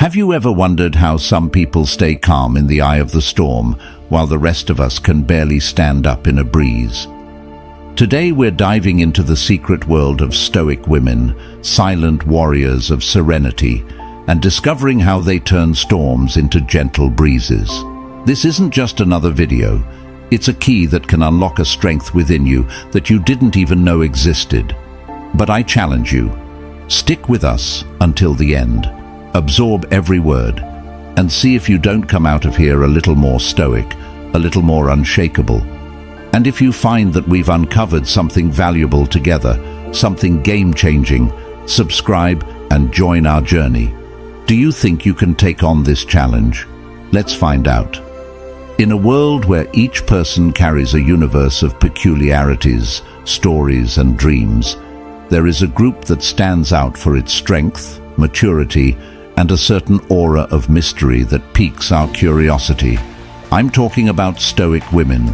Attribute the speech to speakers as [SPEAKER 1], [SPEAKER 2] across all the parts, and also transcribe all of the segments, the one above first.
[SPEAKER 1] Have you ever wondered how some people stay calm in the eye of the storm, while the rest of us can barely stand up in a breeze? Today we're diving into the secret world of Stoic women, silent warriors of serenity, and discovering how they turn storms into gentle breezes. This isn't just another video. It's a key that can unlock a strength within you that you didn't even know existed. But I challenge you, stick with us until the end. Absorb every word, and see if you don't come out of here a little more stoic, a little more unshakable. And if you find that we've uncovered something valuable together, something game-changing, subscribe and join our journey. Do you think you can take on this challenge? Let's find out. In a world where each person carries a universe of peculiarities, stories and dreams, there is a group that stands out for its strength, maturity, and a certain aura of mystery that piques our curiosity. I'm talking about Stoic women,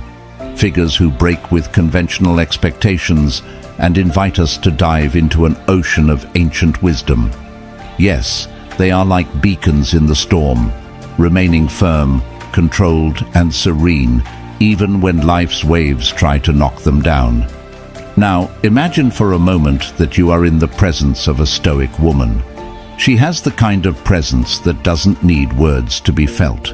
[SPEAKER 1] figures who break with conventional expectations and invite us to dive into an ocean of ancient wisdom. Yes, they are like beacons in the storm, remaining firm, controlled, and serene, even when life's waves try to knock them down. Now, imagine for a moment that you are in the presence of a Stoic woman. She has the kind of presence that doesn't need words to be felt.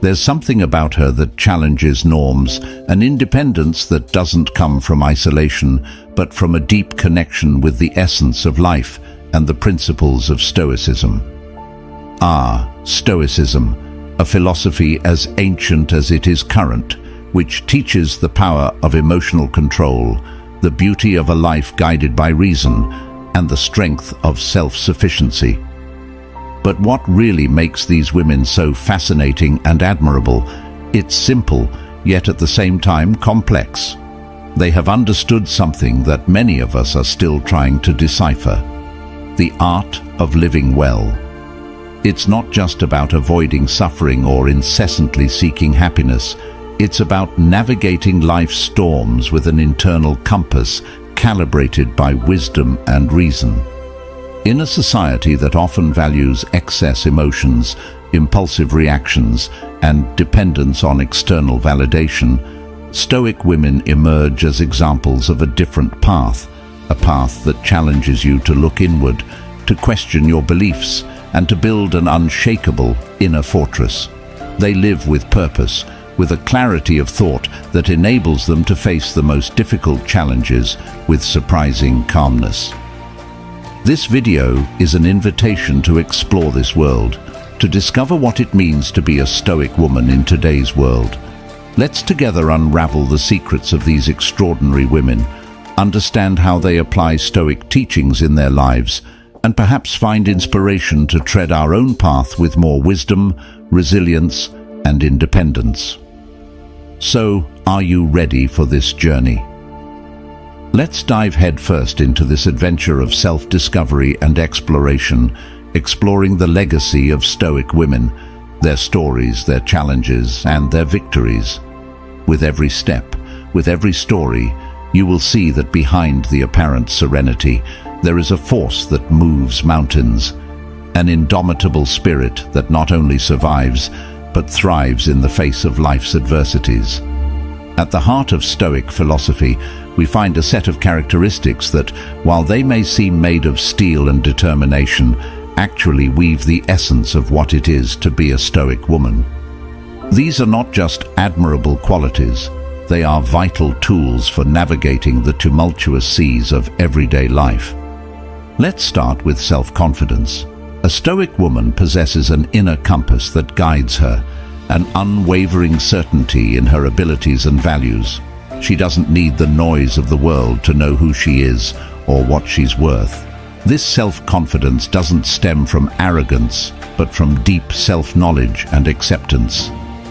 [SPEAKER 1] There's something about her that challenges norms, an independence that doesn't come from isolation, but from a deep connection with the essence of life and the principles of Stoicism. Stoicism, a philosophy as ancient as it is current, which teaches the power of emotional control, the beauty of a life guided by reason, and the strength of self-sufficiency. But what really makes these women so fascinating and admirable? It's simple, yet at the same time complex. They have understood something that many of us are still trying to decipher: the art of living well. It's not just about avoiding suffering or incessantly seeking happiness. It's about navigating life's storms with an internal compass calibrated by wisdom and reason. In a society that often values excess emotions, impulsive reactions, and dependence on external validation, Stoic women emerge as examples of a different path, a path that challenges you to look inward, to question your beliefs, and to build an unshakable inner fortress. They live with purpose, with a clarity of thought that enables them to face the most difficult challenges with surprising calmness. This video is an invitation to explore this world, to discover what it means to be a Stoic woman in today's world. Let's together unravel the secrets of these extraordinary women, understand how they apply Stoic teachings in their lives, and perhaps find inspiration to tread our own path with more wisdom, resilience, and independence. So, are you ready for this journey? Let's dive headfirst into this adventure of self-discovery and exploration, exploring the legacy of Stoic women, their stories, their challenges, and their victories. With every step, with every story, you will see that behind the apparent serenity, there is a force that moves mountains, an indomitable spirit that not only survives, but thrives in the face of life's adversities. At the heart of Stoic philosophy, we find a set of characteristics that, while they may seem made of steel and determination, actually weave the essence of what it is to be a Stoic woman. These are not just admirable qualities, they are vital tools for navigating the tumultuous seas of everyday life. Let's start with self-confidence. A Stoic woman possesses an inner compass that guides her, an unwavering certainty in her abilities and values. She doesn't need the noise of the world to know who she is or what she's worth. This self-confidence doesn't stem from arrogance, but from deep self-knowledge and acceptance.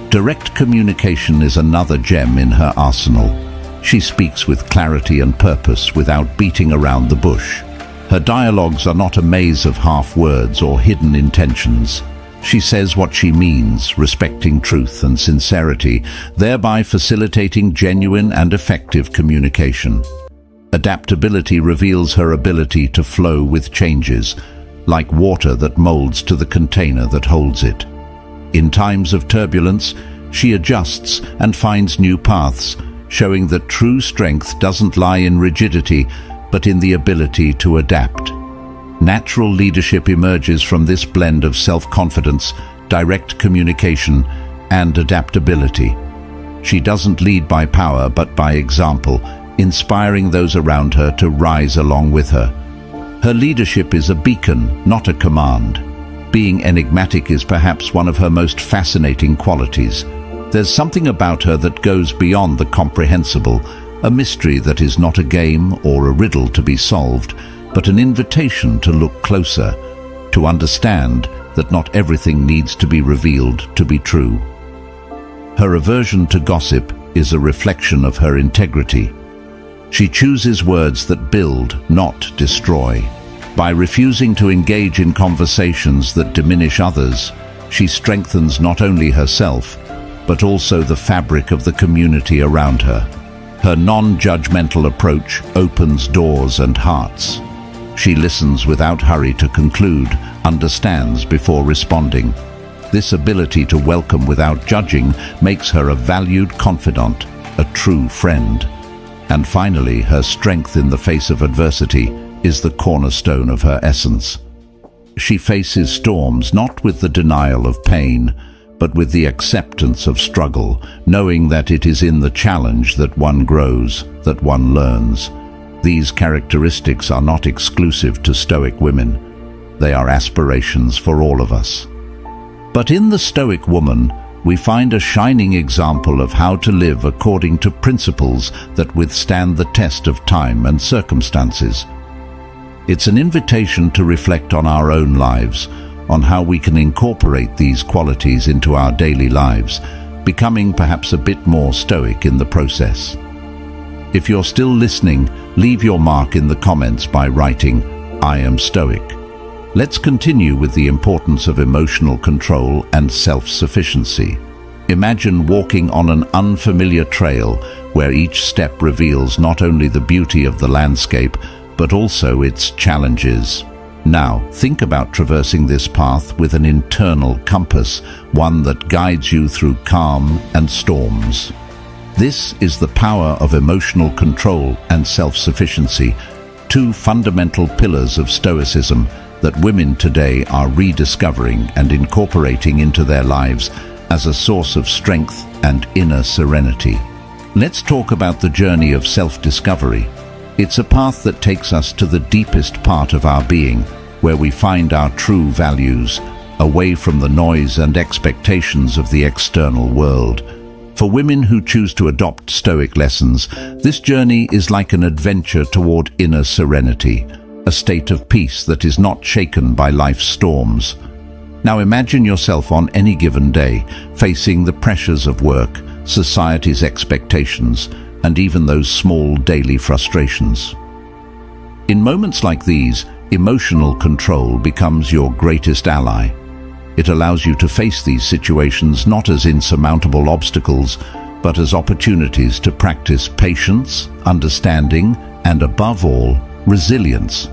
[SPEAKER 1] Direct communication is another gem in her arsenal. She speaks with clarity and purpose without beating around the bush. Her dialogues are not a maze of half words or hidden intentions. She says what she means, respecting truth and sincerity, thereby facilitating genuine and effective communication. Adaptability reveals her ability to flow with changes, like water that molds to the container that holds it. In times of turbulence, she adjusts and finds new paths, showing that true strength doesn't lie in rigidity, but in the ability to adapt. Natural leadership emerges from this blend of self-confidence, direct communication, and adaptability. She doesn't lead by power, but by example, inspiring those around her to rise along with her. Her leadership is a beacon, not a command. Being enigmatic is perhaps one of her most fascinating qualities. There's something about her that goes beyond the comprehensible, a mystery that is not a game or a riddle to be solved, but an invitation to look closer, to understand that not everything needs to be revealed to be true. Her aversion to gossip is a reflection of her integrity. She chooses words that build, not destroy. By refusing to engage in conversations that diminish others, she strengthens not only herself, but also the fabric of the community around her. Her non-judgmental approach opens doors and hearts. She listens without hurry to conclude, understands before responding. This ability to welcome without judging makes her a valued confidant, a true friend. And finally, her strength in the face of adversity is the cornerstone of her essence. She faces storms not with the denial of pain, but with the acceptance of struggle, knowing that it is in the challenge that one grows, that one learns. These characteristics are not exclusive to Stoic women. They are aspirations for all of us. But in the Stoic woman, we find a shining example of how to live according to principles that withstand the test of time and circumstances. It's an invitation to reflect on our own lives, on how we can incorporate these qualities into our daily lives, becoming perhaps a bit more stoic in the process. If you're still listening, leave your mark in the comments by writing, "I am Stoic." Let's continue with the importance of emotional control and self-sufficiency. Imagine walking on an unfamiliar trail where each step reveals not only the beauty of the landscape, but also its challenges. Now, think about traversing this path with an internal compass, one that guides you through calm and storms. This is the power of emotional control and self-sufficiency, two fundamental pillars of Stoicism that women today are rediscovering and incorporating into their lives as a source of strength and inner serenity. Let's talk about the journey of self-discovery. It's a path that takes us to the deepest part of our being, where we find our true values, away from the noise and expectations of the external world. For women who choose to adopt Stoic lessons, this journey is like an adventure toward inner serenity, a state of peace that is not shaken by life's storms. Now imagine yourself on any given day, facing the pressures of work, society's expectations, and even those small daily frustrations. In moments like these, emotional control becomes your greatest ally. It allows you to face these situations not as insurmountable obstacles, but as opportunities to practice patience, understanding, and above all, resilience.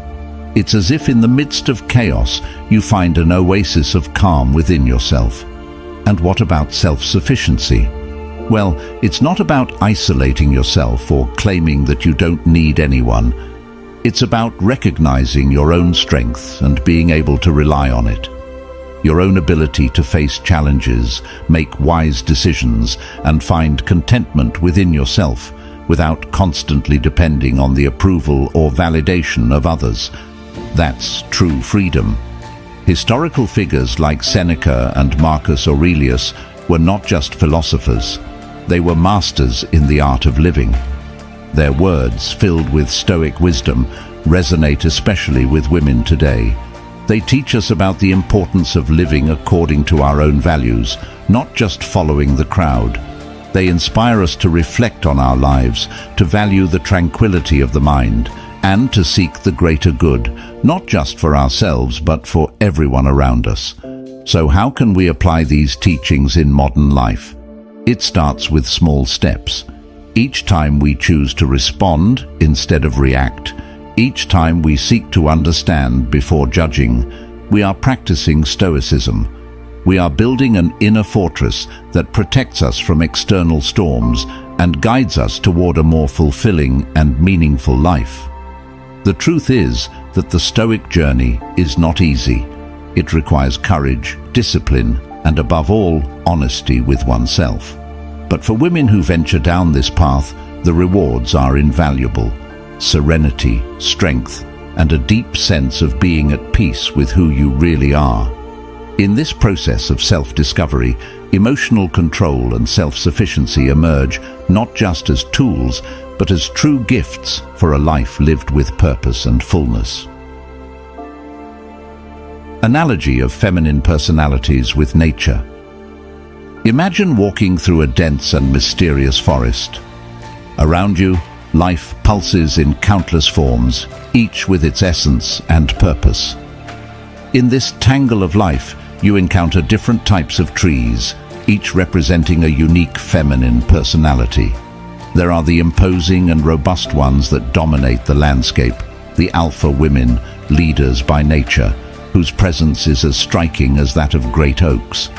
[SPEAKER 1] It's as if in the midst of chaos, you find an oasis of calm within yourself. And what about self-sufficiency? Well, it's not about isolating yourself or claiming that you don't need anyone. It's about recognizing your own strength and being able to rely on it. Your own ability to face challenges, make wise decisions, and find contentment within yourself without constantly depending on the approval or validation of others. That's true freedom. Historical figures like Seneca and Marcus Aurelius were not just philosophers. They were masters in the art of living. Their words, filled with Stoic wisdom, resonate especially with women today. They teach us about the importance of living according to our own values, not just following the crowd. They inspire us to reflect on our lives, to value the tranquility of the mind, and to seek the greater good, not just for ourselves, but for everyone around us. So how can we apply these teachings in modern life? It starts with small steps. Each time we choose to respond instead of react, Each time we seek to understand before judging, we are practicing Stoicism. We are building an inner fortress that protects us from external storms and guides us toward a more fulfilling and meaningful life. The truth is that the Stoic journey is not easy. It requires courage, discipline, and above all, honesty with oneself. But for women who venture down this path, the rewards are invaluable. Serenity, strength, and a deep sense of being at peace with who you really are. In this process of self-discovery, emotional control and self-sufficiency emerge not just as tools, but as true gifts for a life lived with purpose and fullness. Analogy of feminine personalities with nature. Imagine walking through a dense and mysterious forest. Around you, life pulses in countless forms, each with its essence and purpose. In this tangle of life, you encounter different types of trees, each representing a unique feminine personality. There are the imposing and robust ones that dominate the landscape, the alpha women, leaders by nature, whose presence is as striking as that of great oaks.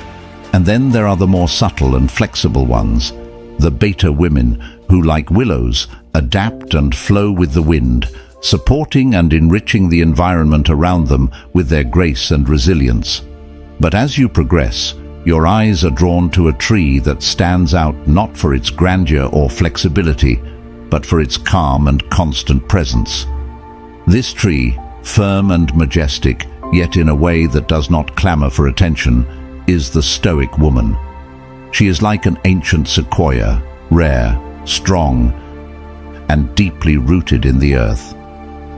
[SPEAKER 1] And then there are the more subtle and flexible ones, the beta women, who, like willows, adapt and flow with the wind, supporting and enriching the environment around them with their grace and resilience. But as you progress, your eyes are drawn to a tree that stands out not for its grandeur or flexibility, but for its calm and constant presence. This tree, firm and majestic, yet in a way that does not clamor for attention, is the Stoic woman. She is like an ancient sequoia, rare, strong, and deeply rooted in the earth.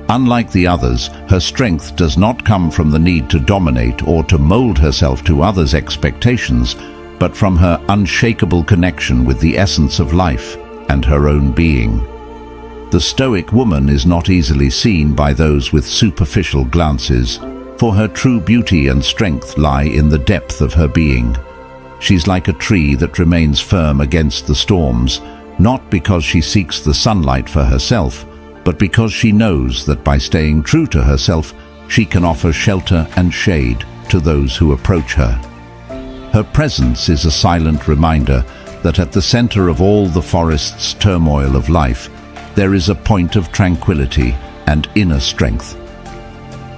[SPEAKER 1] Unlike the others, her strength does not come from the need to dominate or to mold herself to others' expectations, but from her unshakable connection with the essence of life and her own being. The Stoic woman is not easily seen by those with superficial glances, for her true beauty and strength lie in the depth of her being. She's like a tree that remains firm against the storms, not because she seeks the sunlight for herself, but because she knows that by staying true to herself, she can offer shelter and shade to those who approach her. Her presence is a silent reminder that at the center of all the forest's turmoil of life, there is a point of tranquility and inner strength.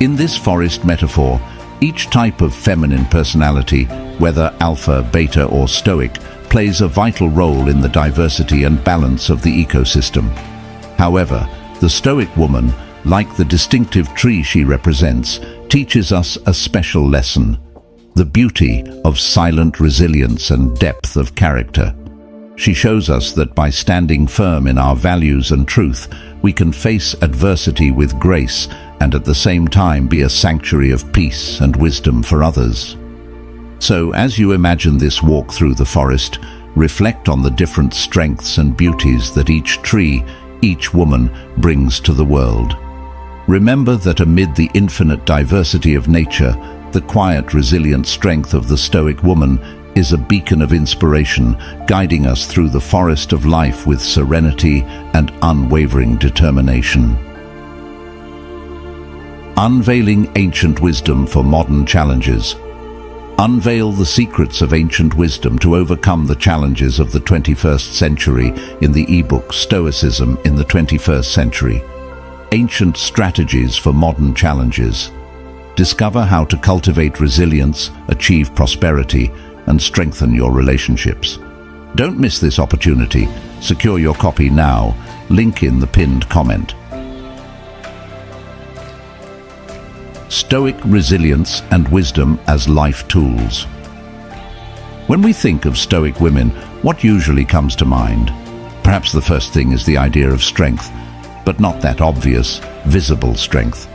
[SPEAKER 1] In this forest metaphor, each type of feminine personality, whether alpha, beta, or stoic, plays a vital role in the diversity and balance of the ecosystem. However, the Stoic woman, like the distinctive tree she represents, teaches us a special lesson: the beauty of silent resilience and depth of character. She shows us that by standing firm in our values and truth, we can face adversity with grace and at the same time be a sanctuary of peace and wisdom for others. So, as you imagine this walk through the forest, reflect on the different strengths and beauties that each tree, each woman brings to the world. Remember that amid the infinite diversity of nature, the quiet, resilient strength of the Stoic woman is a beacon of inspiration, guiding us through the forest of life with serenity and unwavering determination. Unveiling ancient wisdom for modern challenges. Unveil the secrets of ancient wisdom to overcome the challenges of the 21st century in the ebook Stoicism in the 21st Century. Ancient strategies for modern challenges. Discover how to cultivate resilience, achieve prosperity, and strengthen your relationships. Don't miss this opportunity. Secure your copy now. Link in the pinned comment. Stoic resilience and wisdom as life tools. When we think of Stoic women, what usually comes to mind? Perhaps the first thing is the idea of strength, but not that obvious, visible strength.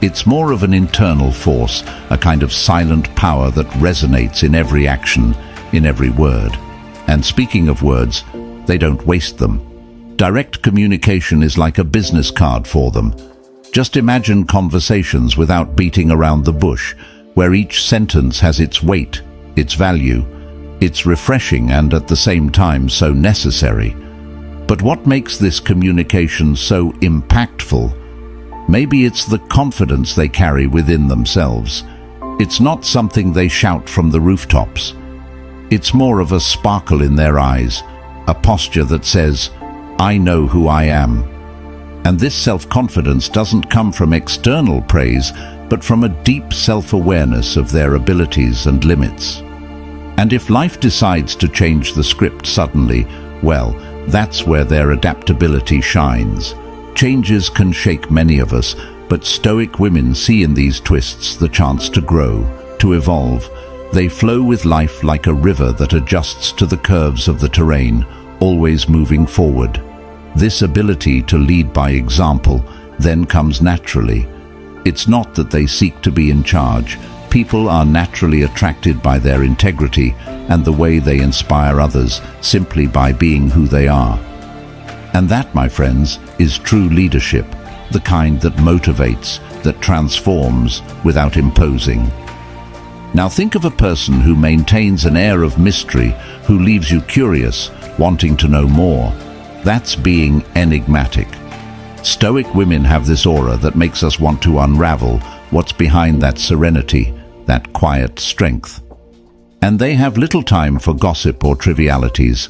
[SPEAKER 1] It's more of an internal force, a kind of silent power that resonates in every action, in every word. And speaking of words, they don't waste them. Direct communication is like a business card for them. Just imagine conversations without beating around the bush, where each sentence has its weight, its value. It's refreshing and at the same time so necessary. But what makes this communication so impactful? Maybe it's the confidence they carry within themselves. It's not something they shout from the rooftops. It's more of a sparkle in their eyes, a posture that says, "I know who I am." And this self-confidence doesn't come from external praise, but from a deep self-awareness of their abilities and limits. And if life decides to change the script suddenly, well, that's where their adaptability shines. Changes can shake many of us, but Stoic women see in these twists the chance to grow, to evolve. They flow with life like a river that adjusts to the curves of the terrain, always moving forward. This ability to lead by example then comes naturally. It's not that they seek to be in charge. People are naturally attracted by their integrity and the way they inspire others simply by being who they are. And that, my friends, is true leadership, the kind that motivates, that transforms without imposing. Now think of a person who maintains an air of mystery, who leaves you curious, wanting to know more. That's being enigmatic. Stoic women have this aura that makes us want to unravel what's behind that serenity, that quiet strength. And they have little time for gossip or trivialities.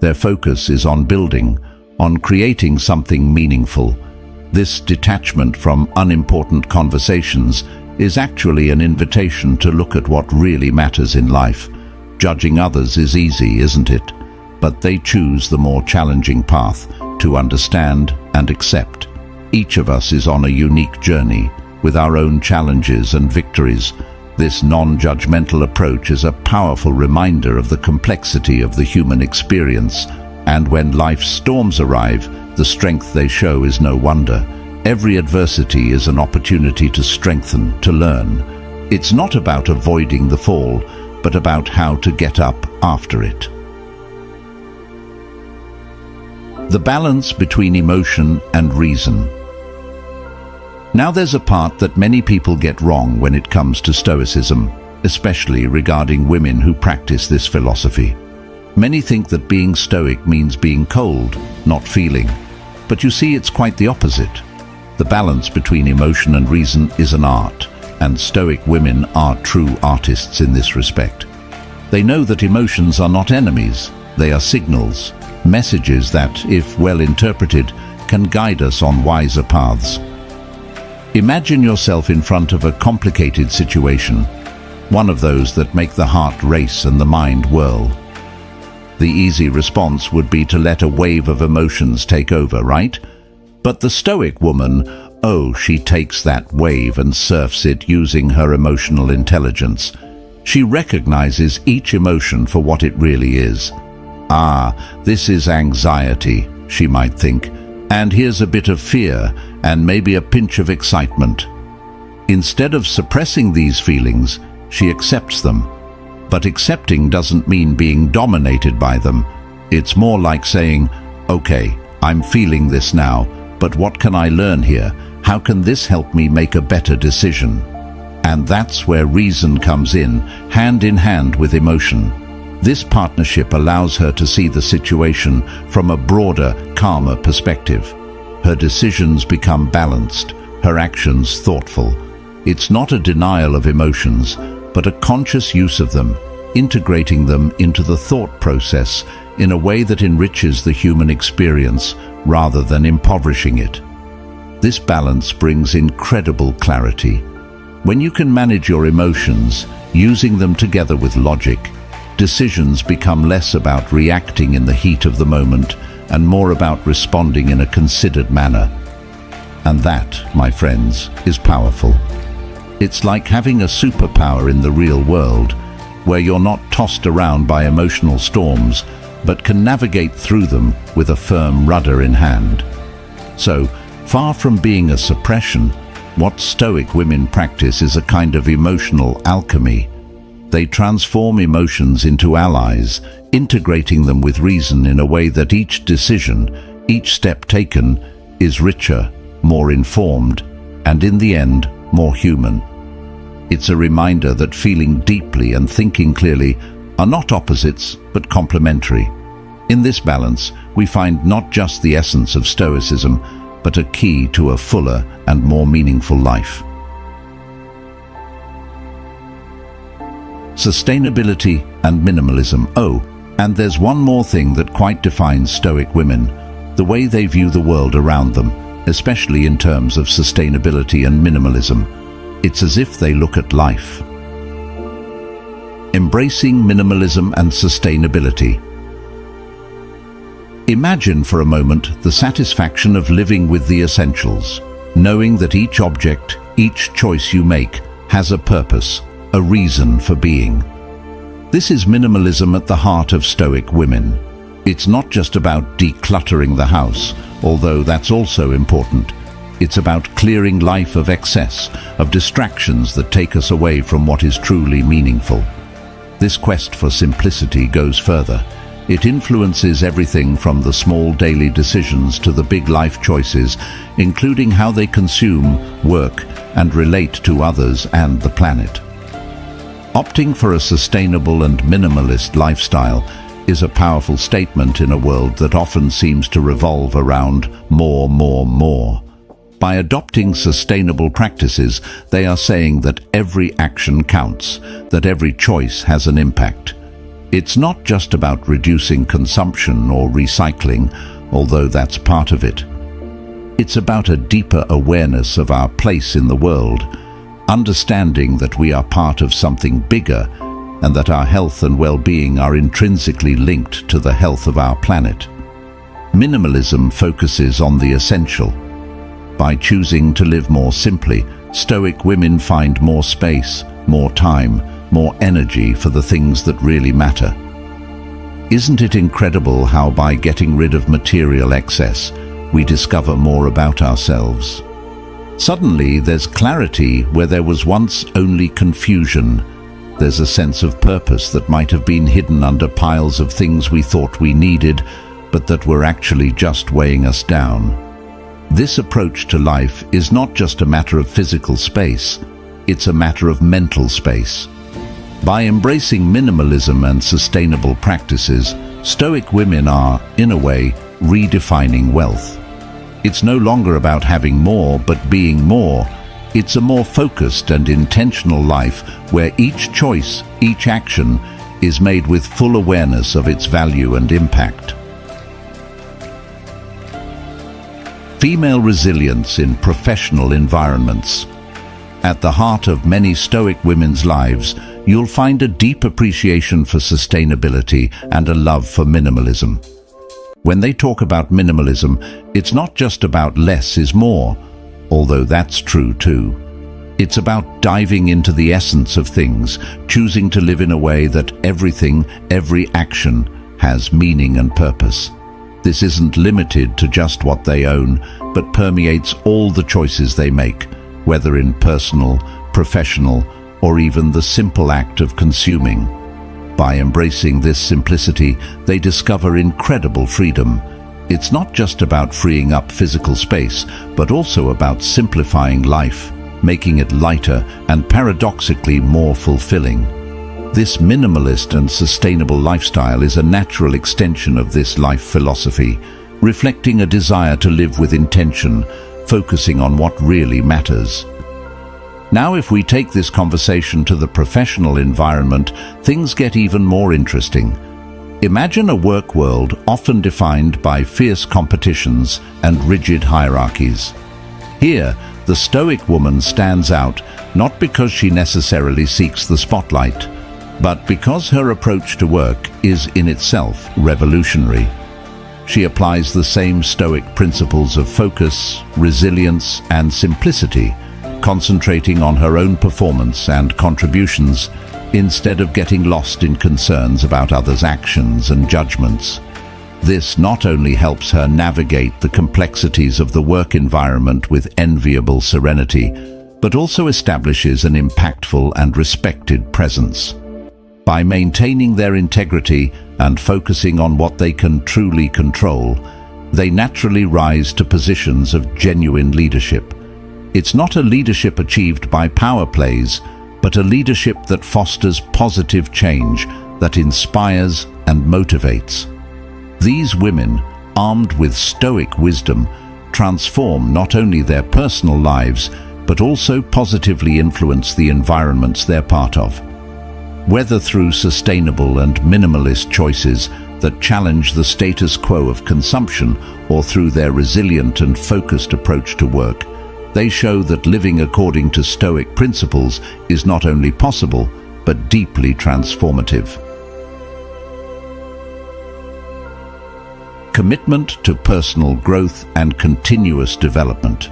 [SPEAKER 1] Their focus is on building, on creating something meaningful. This detachment from unimportant conversations is actually an invitation to look at what really matters in life. Judging others is easy, isn't it? But they choose the more challenging path, to understand and accept. Each of us is on a unique journey, with our own challenges and victories. This non-judgmental approach is a powerful reminder of the complexity of the human experience. And when life's storms arrive, the strength they show is no wonder. Every adversity is an opportunity to strengthen, to learn. It's not about avoiding the fall, but about how to get up after it. The balance between emotion and reason. Now there's a part that many people get wrong when it comes to Stoicism, especially regarding women who practice this philosophy. Many think that being Stoic means being cold, not feeling. But you see, it's quite the opposite. The balance between emotion and reason is an art, and Stoic women are true artists in this respect. They know that emotions are not enemies, they are signals, messages that, if well interpreted, can guide us on wiser paths. Imagine yourself in front of a complicated situation, one of those that make the heart race and the mind whirl. The easy response would be to let a wave of emotions take over, right? But the Stoic woman, oh, she takes that wave and surfs it using her emotional intelligence. She recognizes each emotion for what it really is. Ah, this is anxiety, she might think, and here's a bit of fear and maybe a pinch of excitement. Instead of suppressing these feelings, she accepts them. But accepting doesn't mean being dominated by them. It's more like saying, okay, I'm feeling this now, but what can I learn here? How can this help me make a better decision? And that's where reason comes in hand with emotion. This partnership allows her to see the situation from a broader, calmer perspective. Her decisions become balanced, her actions thoughtful. It's not a denial of emotions, but a conscious use of them, integrating them into the thought process in a way that enriches the human experience rather than impoverishing it. This balance brings incredible clarity. When you can manage your emotions, using them together with logic, decisions become less about reacting in the heat of the moment and more about responding in a considered manner. And that, my friends, is powerful. It's like having a superpower in the real world, where you're not tossed around by emotional storms, but can navigate through them with a firm rudder in hand. So, far from being a suppression, what Stoic women practice is a kind of emotional alchemy. They transform emotions into allies, integrating them with reason in a way that each decision, each step taken, is richer, more informed, and in the end, more human. It's a reminder that feeling deeply and thinking clearly are not opposites, but complementary. In this balance, we find not just the essence of Stoicism, but a key to a fuller and more meaningful life. Sustainability and minimalism. Oh, and there's one more thing that quite defines Stoic women: the way they view the world around them, especially in terms of sustainability and minimalism. It's as if they look at life. Embracing minimalism and sustainability. Imagine for a moment the satisfaction of living with the essentials, knowing that each object, each choice you make, has a purpose, a reason for being. This is minimalism at the heart of Stoic women. It's not just about decluttering the house, although that's also important. It's about clearing life of excess, of distractions that take us away from what is truly meaningful. This quest for simplicity goes further. It influences everything from the small daily decisions to the big life choices, including how they consume, work, and relate to others and the planet. Opting for a sustainable and minimalist lifestyle is a powerful statement in a world that often seems to revolve around more, more, more. By adopting sustainable practices, they are saying that every action counts, that every choice has an impact. It's not just about reducing consumption or recycling, although that's part of it. It's about a deeper awareness of our place in the world, understanding that we are part of something bigger and that our health and well-being are intrinsically linked to the health of our planet. Minimalism focuses on the essential. By choosing to live more simply, Stoic women find more space, more time, more energy for the things that really matter. Isn't it incredible how by getting rid of material excess, we discover more about ourselves? Suddenly, there's clarity where there was once only confusion. There's a sense of purpose that might have been hidden under piles of things we thought we needed, but that were actually just weighing us down. This approach to life is not just a matter of physical space, it's a matter of mental space. By embracing minimalism and sustainable practices, Stoic women are, in a way, redefining wealth. It's no longer about having more, but being more. It's a more focused and intentional life where each choice, each action, is made with full awareness of its value and impact. Female resilience in professional environments. At the heart of many Stoic women's lives, you'll find a deep appreciation for sustainability and a love for minimalism. When they talk about minimalism, it's not just about less is more, although that's true too. It's about diving into the essence of things, choosing to live in a way that everything, every action, has meaning and purpose. This isn't limited to just what they own, but permeates all the choices they make, whether in personal, professional, or even the simple act of consuming. By embracing this simplicity, they discover incredible freedom. It's not just about freeing up physical space, but also about simplifying life, making it lighter and paradoxically more fulfilling. This minimalist and sustainable lifestyle is a natural extension of this life philosophy, reflecting a desire to live with intention, focusing on what really matters. Now, if we take this conversation to the professional environment, things get even more interesting. Imagine a work world often defined by fierce competitions and rigid hierarchies. Here, the Stoic woman stands out not because she necessarily seeks the spotlight, but because her approach to work is in itself revolutionary. She applies the same Stoic principles of focus, resilience, and simplicity, concentrating on her own performance and contributions instead of getting lost in concerns about others' actions and judgments. This not only helps her navigate the complexities of the work environment with enviable serenity, but also establishes an impactful and respected presence. By maintaining their integrity and focusing on what they can truly control, they naturally rise to positions of genuine leadership. It's not a leadership achieved by power plays, but a leadership that fosters positive change, that inspires and motivates. These women, armed with Stoic wisdom, transform not only their personal lives, but also positively influence the environments they're part of. Whether through sustainable and minimalist choices that challenge the status quo of consumption, or through their resilient and focused approach to work, they show that living according to Stoic principles is not only possible, but deeply transformative. Commitment to personal growth and continuous development.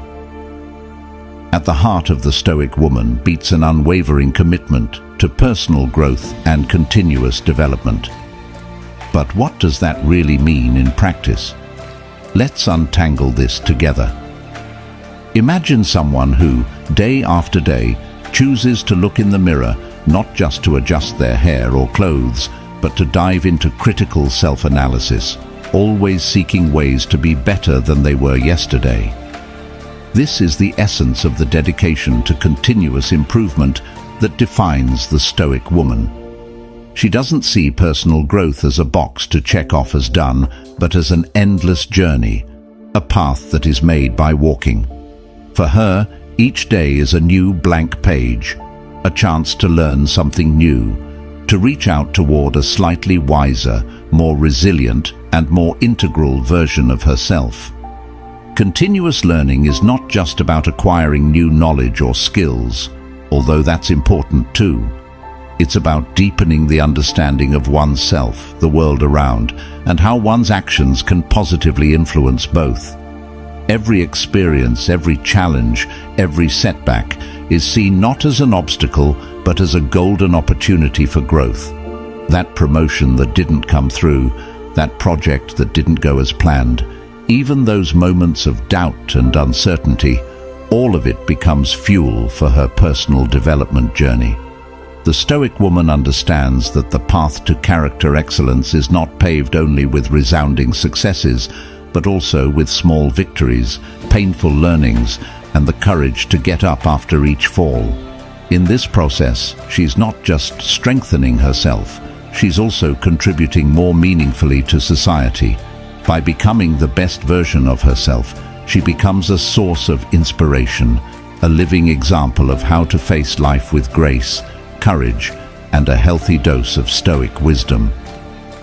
[SPEAKER 1] At the heart of the Stoic woman beats an unwavering commitment to personal growth and continuous development. But what does that really mean in practice? Let's untangle this together. Imagine someone who, day after day, chooses to look in the mirror not just to adjust their hair or clothes, but to dive into critical self-analysis, always seeking ways to be better than they were yesterday. This is the essence of the dedication to continuous improvement that defines the Stoic woman. She doesn't see personal growth as a box to check off as done, but as an endless journey, a path that is made by walking. For her, each day is a new blank page, a chance to learn something new, to reach out toward a slightly wiser, more resilient, and more integral version of herself. Continuous learning is not just about acquiring new knowledge or skills, although that's important too. It's about deepening the understanding of oneself, the world around, and how one's actions can positively influence both. Every experience, every challenge, every setback is seen not as an obstacle, but as a golden opportunity for growth. That promotion that didn't come through, that project that didn't go as planned, even those moments of doubt and uncertainty, all of it becomes fuel for her personal development journey. The Stoic woman understands that the path to character excellence is not paved only with resounding successes, but also with small victories, painful learnings, and the courage to get up after each fall. In this process, she's not just strengthening herself, she's also contributing more meaningfully to society. By becoming the best version of herself, she becomes a source of inspiration, a living example of how to face life with grace, courage, and a healthy dose of Stoic wisdom.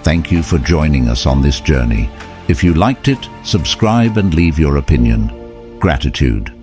[SPEAKER 1] Thank you for joining us on this journey. If you liked it, subscribe and leave your opinion. Gratitude.